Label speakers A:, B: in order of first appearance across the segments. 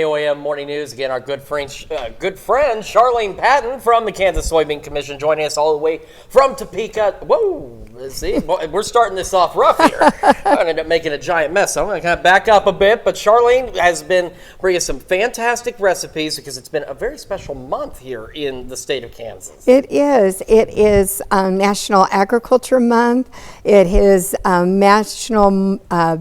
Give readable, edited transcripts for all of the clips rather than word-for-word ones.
A: KOAM Morning News. Again, our good friend Charlene Patton from the Kansas Soybean Commission joining us all the way from Topeka. Whoa, see, we're starting this off rough here. I'm going to end up making a giant mess, so I'm going to kind of back up a bit. But Charlene has been bringing some fantastic recipes because it's been a very special month here in the state of Kansas.
B: It is. It is National Agriculture Month. It is National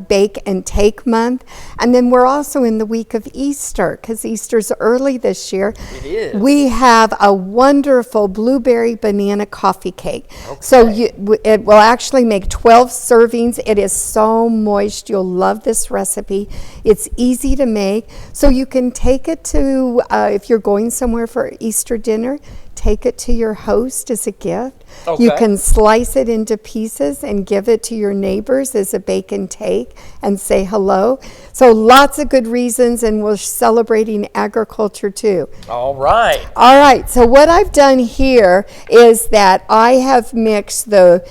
B: Bake and Take Month. And then we're also in the week of Easter, because Easter's early this year.
A: It is.
B: We have a wonderful blueberry banana coffee cake.
A: Okay.
B: So it will actually make 12 servings. It is so moist. You'll love this recipe. It's easy to make. So you can take it to, if you're going somewhere for Easter dinner, take it to your host as a gift.
A: Okay.
B: You can slice it into pieces and give it to your neighbors as a bake and take and say hello. So lots of good reasons, and we're celebrating agriculture too.
A: All right.
B: All right, so what I've done here is that I have mixed the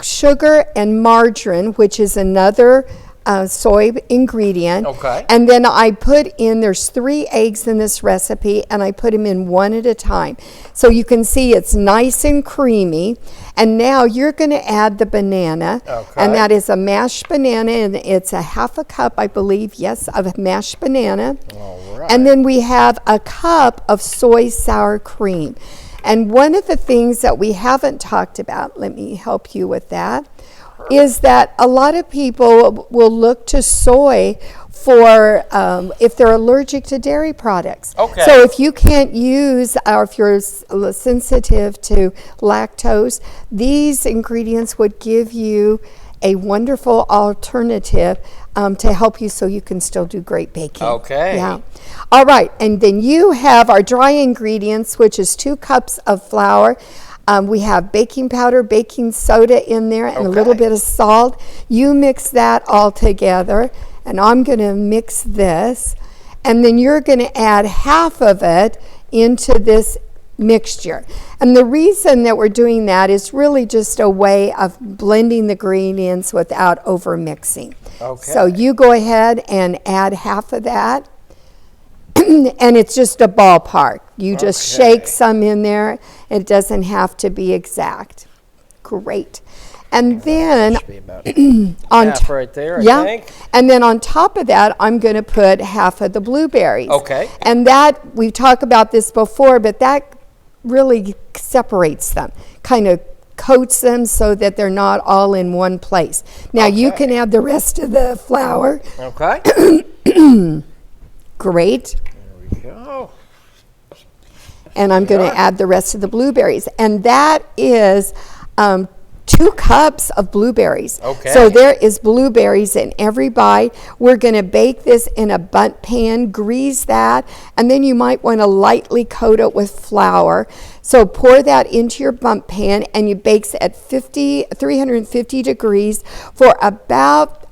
B: sugar and margarine, which is another soy ingredient.
A: Okay.
B: And then I put in, there's 3 eggs in this recipe, and I put them in one at a time. So you can see it's nice and creamy. And now you're going to add the banana.
A: Okay.
B: And that is a mashed banana, and it's a half a cup, I believe, yes, of mashed banana.
A: All right.
B: And then we have a cup of soy sour cream. And one of the things that we haven't talked about, let me help you with that, is that a lot of people will look to soy for if they're allergic to dairy products.
A: Okay.
B: So if you can't use, or if you're sensitive to lactose, these ingredients would give you a wonderful alternative to help you so you can still do great baking.
A: Okay.
B: Yeah. All right, and then you have our dry ingredients, which is 2 cups of flour. We have baking powder, baking soda in there, and a little bit of salt. You mix that all together, and I'm going to mix this, and then you're going to add half of it into this mixture. And the reason that we're doing that is really just a way of blending the ingredients without over mixing.
A: Okay.
B: So you go ahead and add half of that. And it's just a ballpark. You just shake some in there. It doesn't have to be exact. Great. And then
A: Should be about
B: on
A: half right there, I
B: yeah,
A: think.
B: and then on top of that, I'm going to put half of the blueberries.
A: Okay.
B: And that, we've talked about this before, but that really separates them, kind of coats them so that they're not all in one place. Now you can add the rest of the flour.
A: Okay.
B: Great.
A: There we go.
B: And I'm going to add the rest of the blueberries. And that is 2 cups of blueberries.
A: Okay.
B: So there is blueberries in every bite. We're going to bake this in a bundt pan, grease that, and then you might want to lightly coat it with flour. So pour that into your bundt pan, and you bake at 350 degrees for about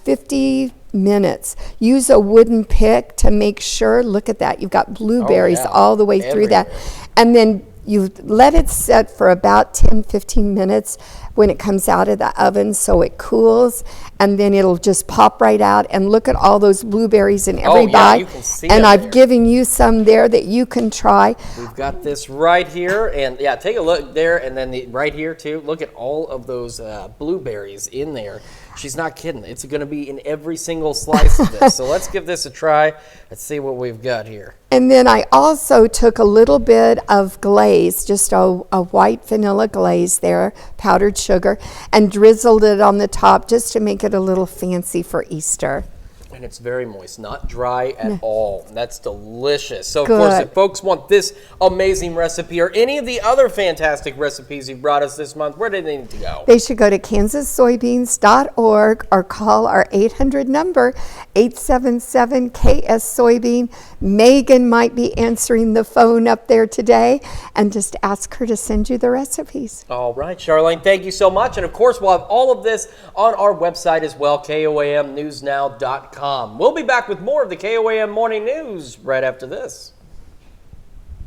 B: 50 minutes. Use a wooden pick to make sure. Look at that. You've got blueberries all the way through that. And then you let it set for about 10-15 minutes when it comes out of the oven so it cools, and then it'll just pop right out. And look at all those blueberries in every bite.
A: You can see
B: and I've
A: there.
B: given you some there that you can try.
A: We've got this right here, and yeah, take a look there, and then right here too. Look at all of those blueberries in there. She's not kidding. It's going to be in every single slice of this. So let's give this a try. Let's see what we've got here.
B: And then I also took a little bit of glaze, just a white vanilla glaze there, powdered sugar, and drizzled it on the top just to make it a little fancy for Easter.
A: And it's very moist, not dry at all. That's delicious. So, of
B: Good.
A: course, if folks want this amazing recipe or any of the other fantastic recipes you brought us this month, where do they need to go?
B: They should go to kansassoybeans.org or call our 800 number, 877-KS-SOYBEAN. Megan might be answering the phone up there today, and just ask her to send you the recipes.
A: All right, Charlene, thank you so much. And, of course, we'll have all of this on our website as well, KOAMnewsnow.com. We'll be back with more of the KOAM Morning News right after this.